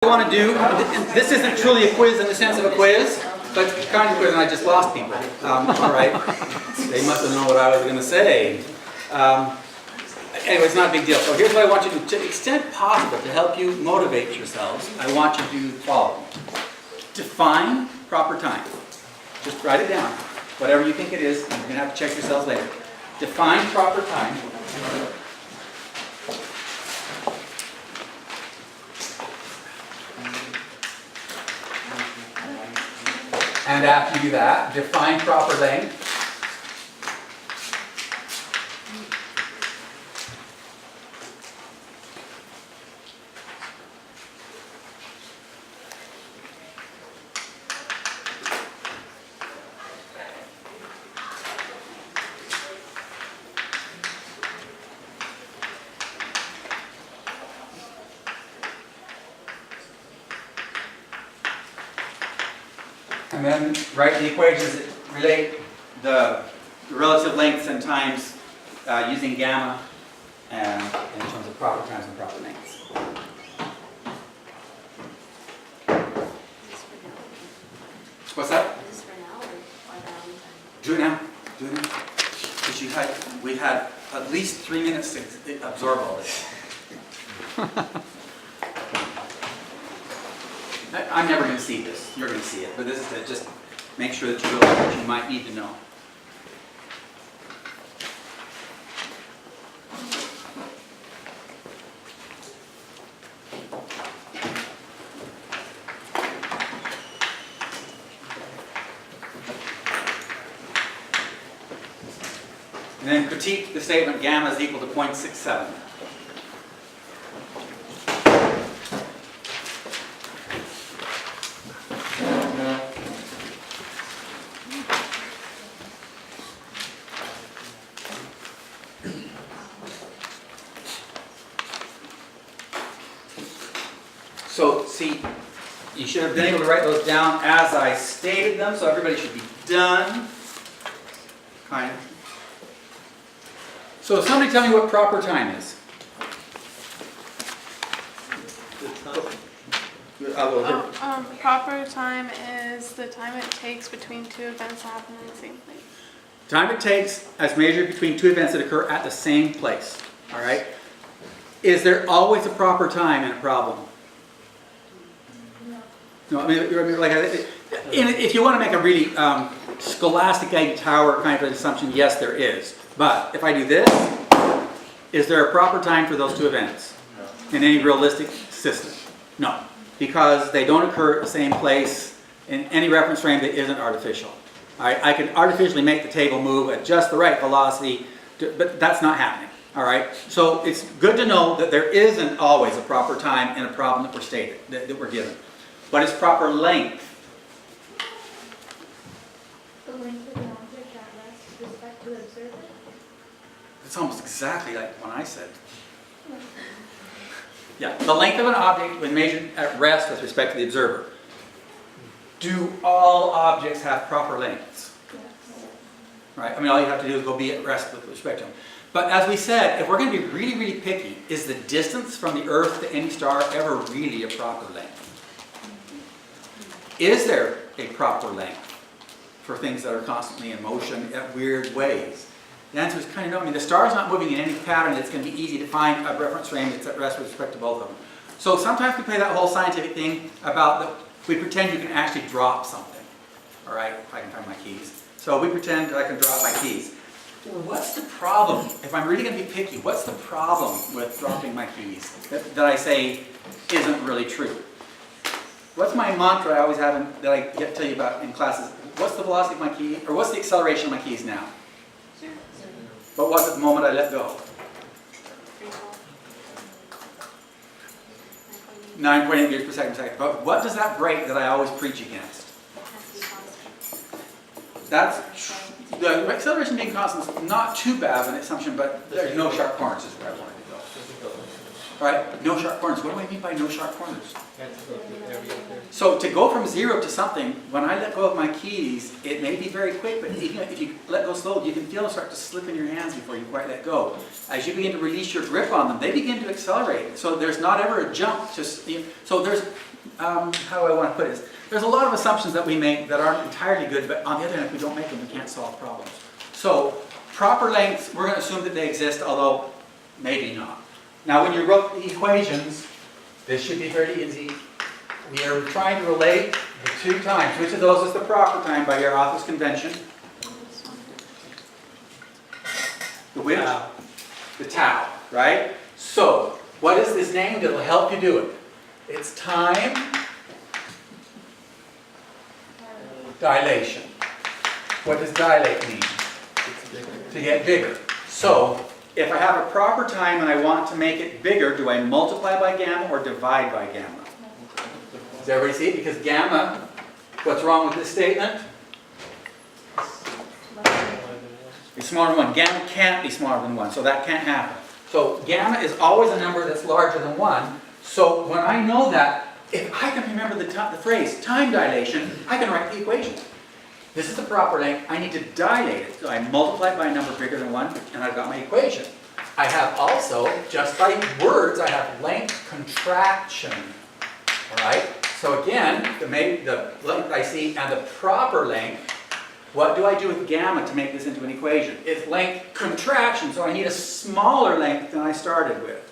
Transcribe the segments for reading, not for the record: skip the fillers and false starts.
I want to do, this isn't truly a quiz in the sense of a quiz, but kind of quiz, and I just lost people. All right, they must have known what I was going to say. Anyway, it's not a big deal. So here's what I want you to do. To the extent possible, to help you motivate yourselves, I want you to do the following. Define proper time. Just write it down. Whatever you think it is, you're going to have to check yourselves later. Define proper time. And after you do that, define proper length. And then write the equations that relate the relative lengths and times using gamma and in terms of proper times and proper lengths. What's that? Is this for now or by the time? Do it now. Do it now. Because we've had at least 3 minutes to absorb all this. I'm never going to see this. You're going to see it. But this is to just make sure that you realize what you might need to know. And then critique the statement gamma is equal to 0.67. So, see, you should have been able to write those down as I stated them, so everybody should be done. Kind of. So, somebody tell me what proper time is. Proper time is the time it takes between two events that happen in the same place. Time it takes as measured between two events that occur at the same place. All right? Is there always a proper time in a problem? No, I mean, like, if you want to make a really scholastic Eiffel Tower kind of an assumption, yes, there is. But if I do this, is there a proper time for those two events in any realistic system? No, because they don't occur at the same place in any reference frame that isn't artificial. All right? I can artificially make the table move at just the right velocity, but that's not happening. All right? So it's good to know that there isn't always a proper time in a problem that we're stated, that we're given. But it's proper length. The length of the object at rest with respect to the observer? It's almost exactly like what I said. Yeah, the length of an object when measured at rest with respect to the observer. Do all objects have proper lengths? Yes. Right? I mean, all you have to do is go be at rest with respect to them. But as we said, if we're going to be really, really picky, is the distance from the Earth to any star ever really a proper length? Is there a proper length for things that are constantly in motion at weird ways? The answer is kind of no. I mean, the star's not moving in any pattern that's going to be easy to find a reference frame that's at rest with respect to both of them. So sometimes we play that whole scientific thing about that we pretend you can actually drop something. All right, if I can find my keys. So we pretend that I can drop my keys. What's the problem? If I'm really going to be picky, what's the problem with dropping my keys that I say isn't really true? What's my mantra I always have that I get to tell you about in classes? What's the velocity of my key, or what's the acceleration of my keys now? What was it the moment I let go? 9.8 meters per second. But what does that break that I always preach against? That's the acceleration being constant is not too bad of an assumption, but there's no sharp corners is where I wanted to go. Right? No sharp corners. What do I mean by no sharp corners? So to go from 0 to something, when I let go of my keys, it may be very quick, but even if you let go slow, you can feel them start to slip in your hands before you quite let go. As you begin to release your grip on them, they begin to accelerate. So there's not ever a jump. So how do I want to put this? There's a lot of assumptions that we make that aren't entirely good, but on the other hand, if we don't make them, we can't solve problems. So proper lengths, we're going to assume that they exist, although maybe not. Now when you wrote the equations, this should be fairly easy. We are trying to relate the two times. Which of those is the proper time by your author's convention? The which? The tau, right? So, what is this name that will help you do it? It's time dilation. What does dilate mean? To get bigger. So, if I have a proper time and I want to make it bigger, do I multiply by gamma or divide by gamma? Does everybody see it? Because gamma, what's wrong with this statement? It's smaller than 1. Gamma can't be smaller than 1, so that can't happen. So gamma is always a number that's larger than 1. So when I know that, if I can remember the phrase time dilation, I can write the equation. This is the proper length. I need to dilate it. So I multiply it by a number bigger than 1, and I've got my equation. I have also, just by words, I have length contraction. All right? So again, the length I see and the proper length, what do I do with gamma to make this into an equation? It's length contraction, so I need a smaller length than I started with.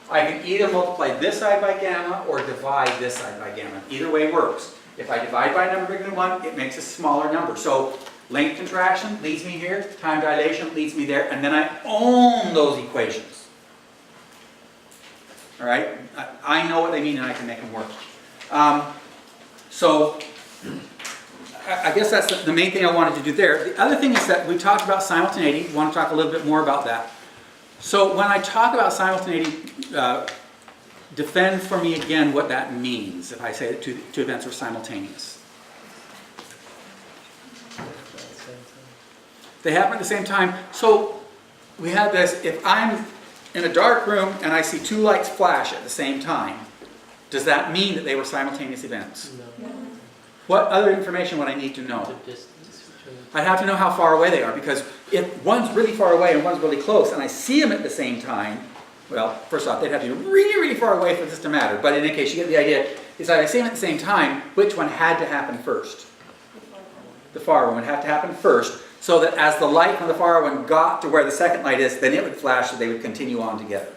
I can either multiply this side by gamma or divide this side by gamma. Either way works. If I divide by a number bigger than 1, it makes a smaller number. So length contraction leads me here, time dilation leads me there, and then I own those equations. All right? I know what they mean and I can make them work. So I guess that's the main thing I wanted to do there. The other thing is that we talked about simultaneity. We want to talk a little bit more about that. So when I talk about simultaneity, defend for me again what that means if I say that two events are simultaneous. They happen at the same time. So we have this, if I'm in a dark room and I see two lights flash at the same time, does that mean that they were simultaneous events? No. What other information would I need to know? The distance between I'd have to know how far away they are, because if one's really far away and one's really close and I see them at the same time, well, first off, they'd have to be really, really far away for this to matter. But in any case, you get the idea. Is that I see them at the same time, which one had to happen first? The far one would have to happen first, so that as the light from the far one got to where the second light is, then it would flash so they would continue on together.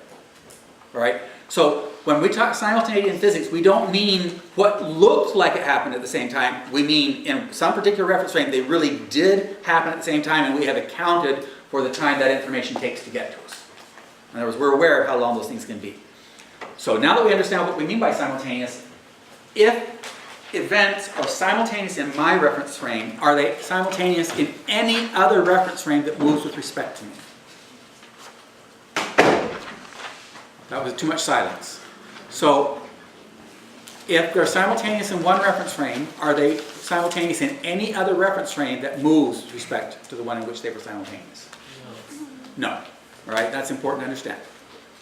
All right? So when we talk simultaneity in physics, we don't mean what looked like it happened at the same time. We mean in some particular reference frame, they really did happen at the same time, and we have accounted for the time that information takes to get to us. In other words, we're aware of how long those things can be. So now that we understand what we mean by simultaneous, if events are simultaneous in my reference frame, are they simultaneous in any other reference frame that moves with respect to me? That was too much silence. So, if they're simultaneous in one reference frame, are they simultaneous in any other reference frame that moves with respect to the one in which they were simultaneous? No. All right, that's important to understand.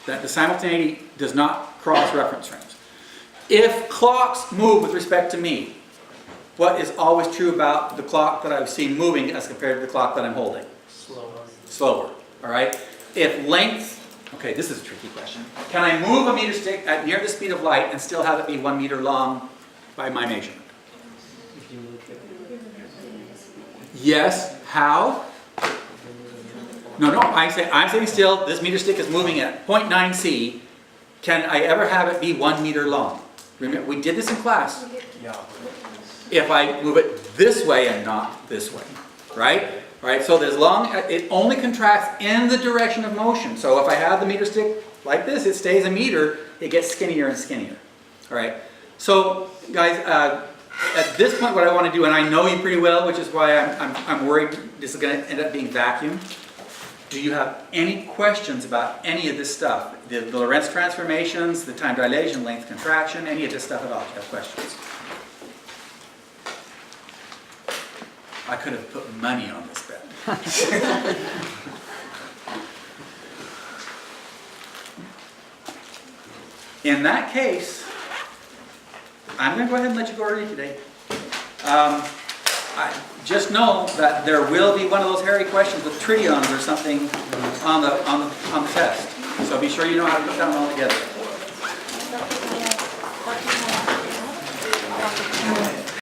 That the simultaneity does not cross reference frames. If clocks move with respect to me, what is always true about the clock that I see moving as compared to the clock that I'm holding? slower. Slower. All right? If length, okay, this is a tricky question. Can I move a meter stick at near the speed of light and still have it be 1 meter long by my measurement? If you move it. Yes. How? No, I'm sitting still. This meter stick is moving at 0.9 C. Can I ever have it be 1 meter long? Remember, we did this in class. Yeah. If I move it this way and not this way, right? All right, so as long as it only contracts in the direction of motion. So if I have the meter stick like this, it stays a meter, it gets skinnier and skinnier. All right, so guys, at this point what I want to do, and I know you pretty well, which is why I'm worried this is going to end up being vacuum. Do you have any questions about any of this stuff? The Lorentz transformations, the time dilation, length contraction, any of this stuff at all? Do you have questions? I could have put money on this bet. In that case, I'm going to go ahead and let you go early today. Just know that there will be one of those hairy questions with tridions or something on the test. So be sure you know how to put that one all together. have to.